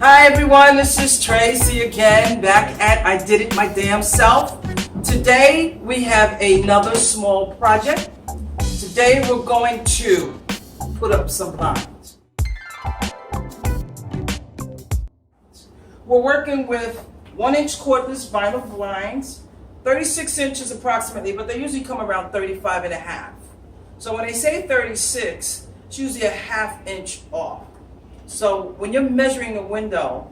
Hi everyone, this is Tracy again, back at I Did It My Damn Self. Today we have another small project. Today we're going to put up some blinds. We're working with 1-inch cordless vinyl blinds, 36 inches approximately, but they usually come around 35 and a half. So when they say 36, it's usually a ½ inch off. So when you're measuring a window,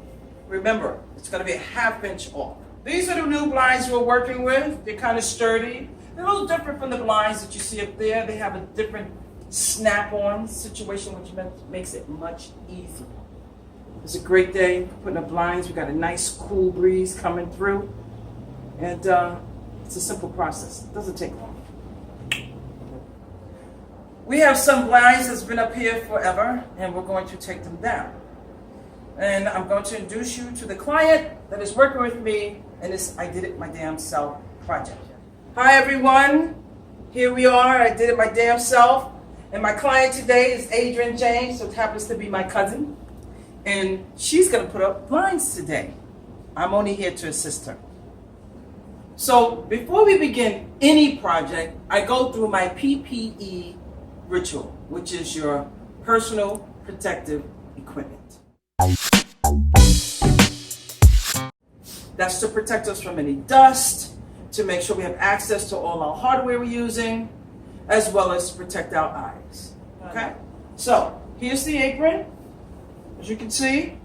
remember, it's going to be a ½ inch off. These are the new blinds we're working with. They're kind of sturdy. They're a little different from the blinds that you see up there. They have a different snap-on situation, which makes it much easier. It's a great day putting up blinds. We've got a nice cool breeze coming through. And it's a simple process. It doesn't take long. We have some blinds that's been up here forever, and we're going to take them down. And I'm going to introduce you to the client that is working with me in this I Did It My Damn Self project. Hi everyone, here we are, I Did It My Damn Self. And my client today is Adrienne James, so it happens to be my cousin. And she's gonna put up blinds today. I'm only here to assist her. So before we begin any project, I go through my PPE ritual, which is your personal protective equipment. That's to protect us from any dust, to make sure we have access to all our hardware we're using, as well as to protect our eyes. Okay? So, here's the apron. As you can see,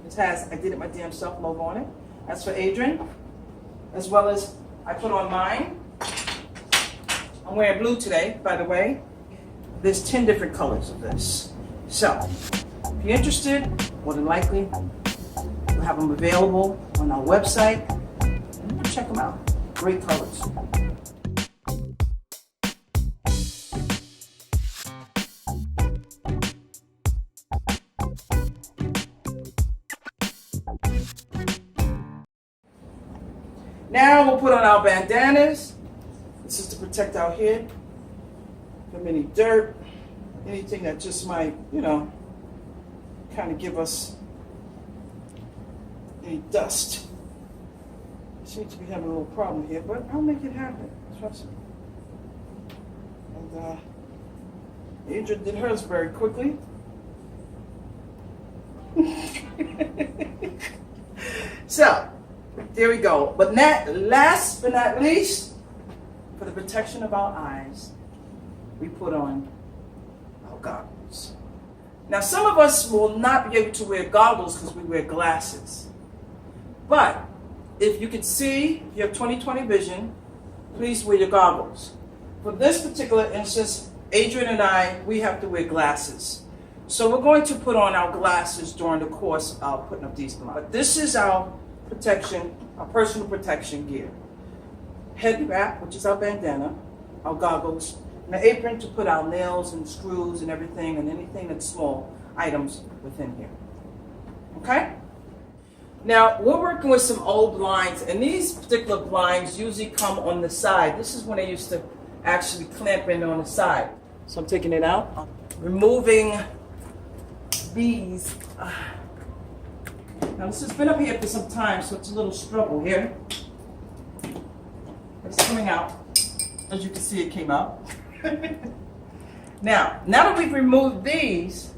it has I Did It My Damn Self logo on it. That's for Adrienne, as well as I put on mine. I'm wearing blue today, by the way. There's 10 different colors of this. So, if you're interested, more than likely, we'll have them available on our website. And you can check them out. Great colors. Now we'll put on our bandanas. This is to protect our head from any dirt, anything that just might, kind of give us any dust. Seem to be having a little problem here, but I'll make it happen. Trust me. And Adrienne did hers very quickly. So, there we go. But last but not least, for the protection of our eyes, we put on our goggles. Now, some of us will not be able to wear goggles because we wear glasses. But if you can see, if you have 20/20 vision, please wear your goggles. For this particular instance, Adrienne and I, we have to wear glasses. So we're going to put on our glasses during the course of putting up these blinds. But this is our protection, our personal protection gear. Head wrap, which is our bandana, our goggles, and an apron to put our nails and screws and everything and anything that's small items within here. Okay? Now, we're working with some old blinds, and these particular blinds usually come on the side. This is when they used to actually clamp in on the side. So I'm taking it out, removing these. Now, this has been up here for some time, so it's a little struggle here. It's coming out. As you can see, it came out. Now that we've removed these,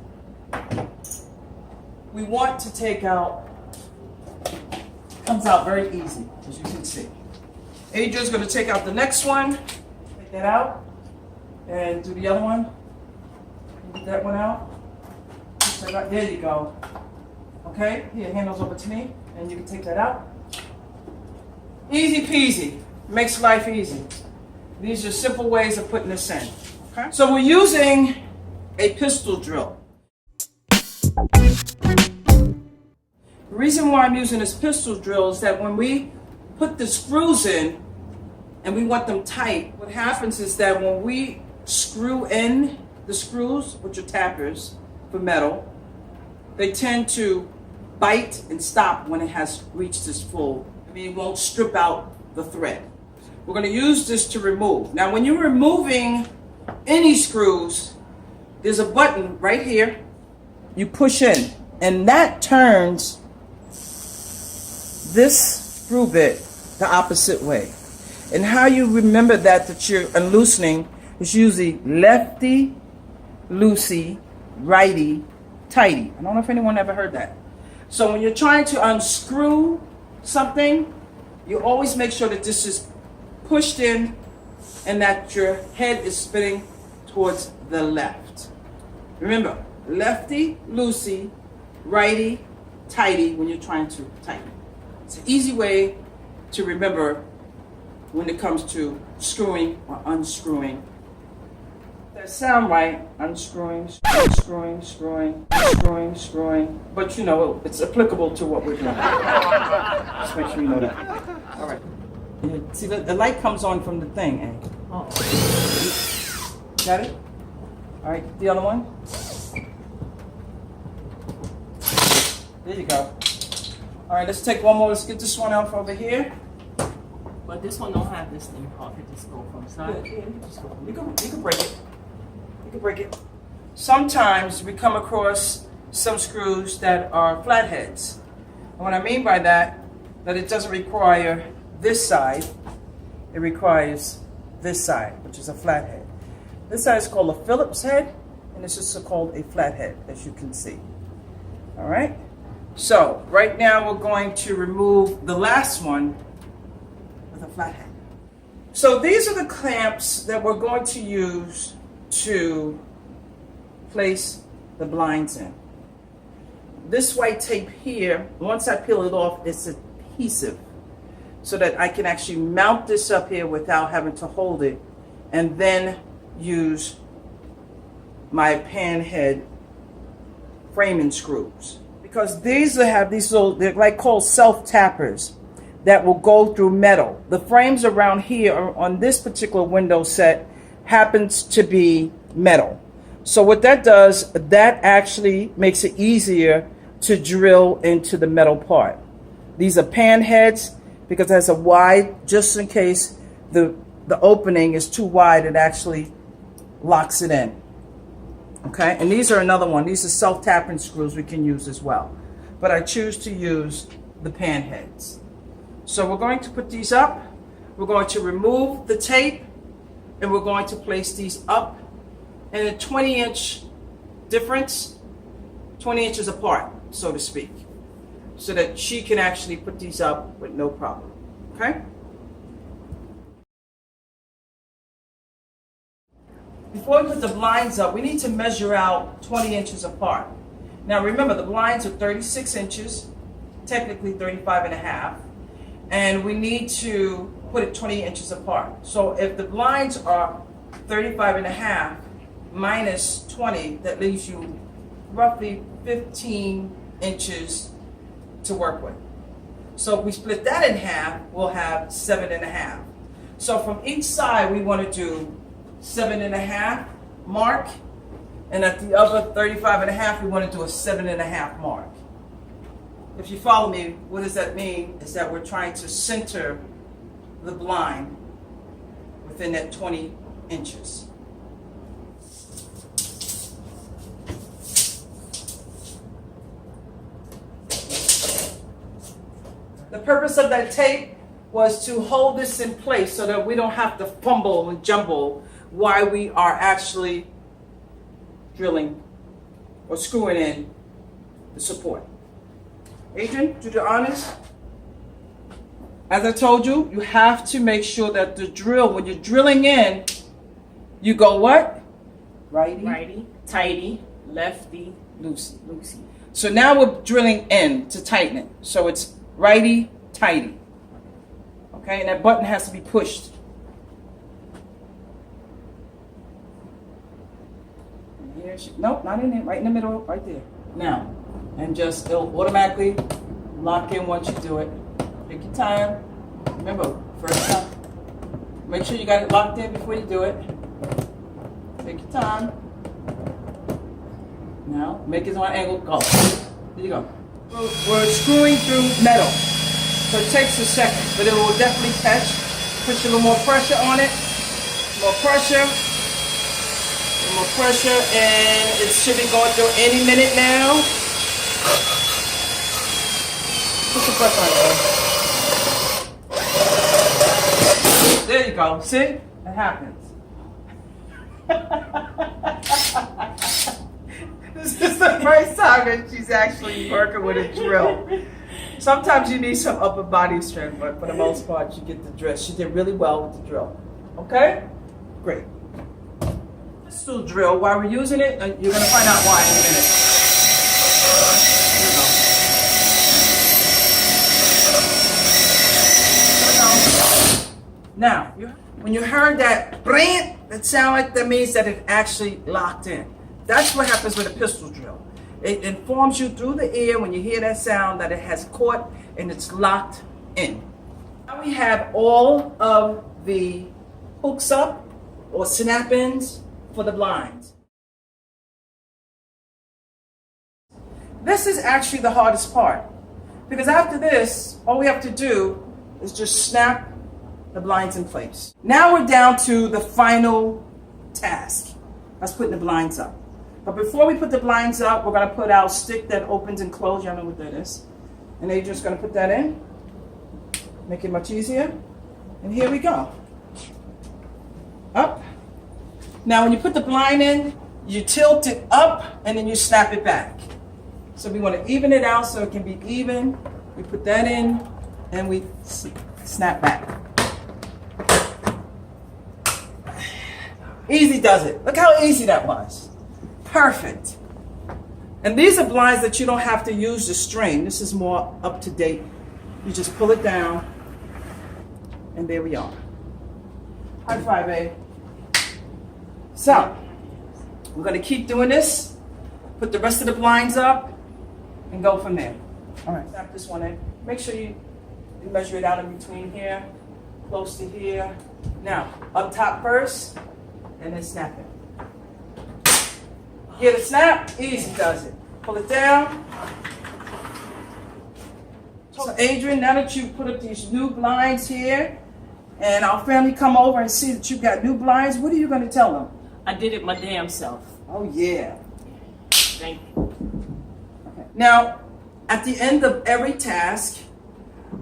we want to take out, comes out very easy, as you can see. Adrienne's going to take out the next one, take that out, and do the other one. Get that one out. There you go. Okay, here, hand those over to me, and you can take that out. Easy peasy, makes life easy. These are simple ways of putting this in. Okay? So we're using a pistol drill. The reason why I'm using this pistol drill is that when we put the screws in and we want them tight, what happens is that when we screw in the screws, which are tappers for metal, they tend to bite and stop when it has reached its full. I mean, it won't strip out the thread. We're going to use this to remove. Now, when you're removing any screws, there's a button right here. You push in, And that turns this screw bit the opposite way. And how you remember that you're unloosening is usually lefty, loosey, righty, tighty. I don't know if anyone ever heard that. So when you're trying to unscrew something, you always make sure that this is pushed in and that your head is spinning towards the left. Remember, lefty, loosey, righty, tighty when you're trying to tighten. It's an easy way to remember when it comes to screwing or unscrewing. That sound right, unscrewing, screwing, screwing, screwing, screwing. But you know, it's applicable to what we're doing. Just make sure you know that. All right. Yeah, see, the light comes on from the thing, eh? Oh. Got it? All right, the other one. There you go. All right, let's take one more. Let's get this one off over here. But this one don't have this thing off. It just go from side. Yeah, you can break it. You can break it. Sometimes we come across some screws that are flatheads. And what I mean by that it doesn't require this side. It requires this side, which is a flathead. This side is called a Phillips head, and this is called a flathead, as you can see. All right. So right now we're going to remove the last one with a flathead. So these are the clamps that we're going to use to place the blinds in. This white tape here, once I peel it off, it's adhesive so that I can actually mount this up here without having to hold it and then use my pan head framing screws. Because these have these little, they're like called self-tappers that will go through metal. The frames around here on this particular window set happens to be metal. So what that does, that actually makes it easier to drill into the metal part. These are pan heads because it has a wide, just in case the opening is too wide, it actually locks it in. Okay, and these are another one. These are self-tapping screws we can use as well. But I choose to use the pan heads. So we're going to put these up. We're going to remove the tape and we're going to place these up in a 20-inch difference, 20 inches apart, so to speak, so that she can actually put these up with no problem. Okay? Before we put the blinds up, we need to measure out 20 inches apart. Now remember, the blinds are 36 inches, technically 35 and a half, and we need to put it 20 inches apart. So if the blinds are 35 and a half minus 20, that leaves you roughly 15 inches to work with. So if we split that in half, we'll have 7 and a half. So from each side, we want to do 7 and a half mark, and at the other 35 and a half, we want to do a 7 and a half mark. If you follow me, what does that mean? Is that we're trying to center the blind within that 20 inches. The purpose of that tape was to hold this in place so that we don't have to fumble and jumble while we are actually drilling or screwing in the support. Adrian, do the honors. As I told you, you have to make sure that the drill, when you're drilling in, you go what? Righty. Righty, tighty, lefty, Loosey. loosey. So now we're drilling in to tighten it. So it's righty, tighty. Okay, and that button has to be pushed. And here nope, not in there, right in the middle, right there. Now, and just it'll automatically lock in once you do it. Take your time. Remember, first time. Make sure you got it locked in before you do it. Take your time. Now, make it on an angle. Go. There you go. We're screwing through metal, so it takes a second, but it will definitely catch. Put a little more pressure on it. More pressure. More pressure, and it should be going through any minute now. Put your breath on it. There you go. See? It happens. This is the first time that she's actually working with a drill. Sometimes you need some upper body strength, but for the most part, you get the drill. She did really well with the drill. Okay? Great. Pistol drill, while we're using it, you're going to find out why in a minute. Here we go. Now, when you heard that bring, that sound like that means that it actually locked in. That's what happens with a pistol drill. It informs you through the ear when you hear that sound that it has caught and it's locked in. Now we have all of the hooks up or snap-ins for the blinds. This is actually the hardest part because after this, all we have to do is just snap the blinds in place. Now we're down to the final task. That's putting the blinds up. But before we put the blinds up, we're going to put our stick that opens and closes. Y'all know what that is. And Adrian's going to put that in. Make it much easier. And here we go. Up. Now when you put the blind in, you tilt it up and then you snap it back. So we want to even it out so it can be even. We put that in and we snap back. Easy does it. Look how easy that was. Perfect. And these are blinds that you don't have to use the string. This is more up to date. You just pull it down, and there we are. High five, babe. So, we're going to keep doing this. Put the rest of the blinds up, and go from there. All right, snap this one in. Make sure you measure it out in between here, close to here. Now, up top first, and then snap it. Get a snap, easy does it. Pull it down. So Adrian, now that you put up these new blinds here, and our family come over and see that you got new blinds, what are you going to tell them? I did it my damn self. Oh yeah. Thank you. Okay. Now, at the end of every task,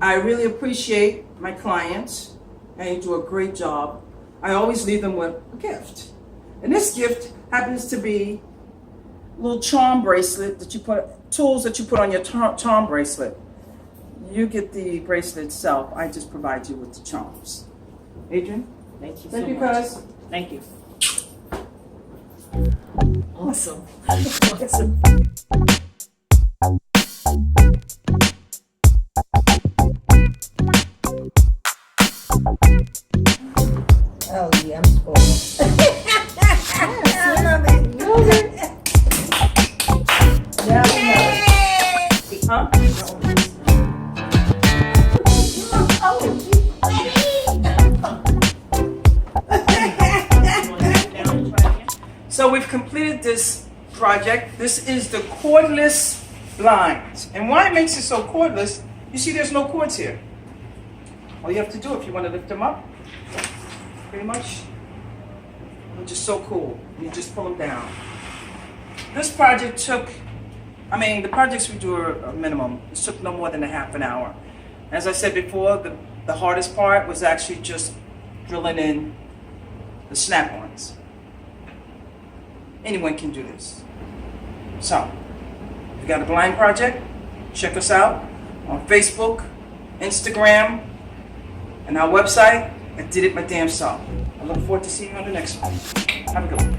I really appreciate my clients, and you do a great job. I always leave them with a gift. And this gift happens to be a little charm bracelet that you put, tools that you put on your charm bracelet. You get the bracelet itself. I just provide you with the charms. Adrian? Thank you so Thank you, much. cuz. Thank you. Awesome. Awesome. Oh yeah, I'm spoiled. Now we have it. Huh? So we've completed this project. This is the cordless blinds. And why it makes it so cordless, you see there's no cords here. All you have to do if you want to lift them up, pretty much, they're just so cool. You just pull them down. This project took, the projects we do are a minimum. It took no more than a half an hour. As I said before, the hardest part was actually just drilling in the snap-ons. Anyone can do this. So, if you got a blind project, check us out on Facebook, Instagram, and our website. I did it my damn self. I look forward to seeing you on the next one. Have a good one.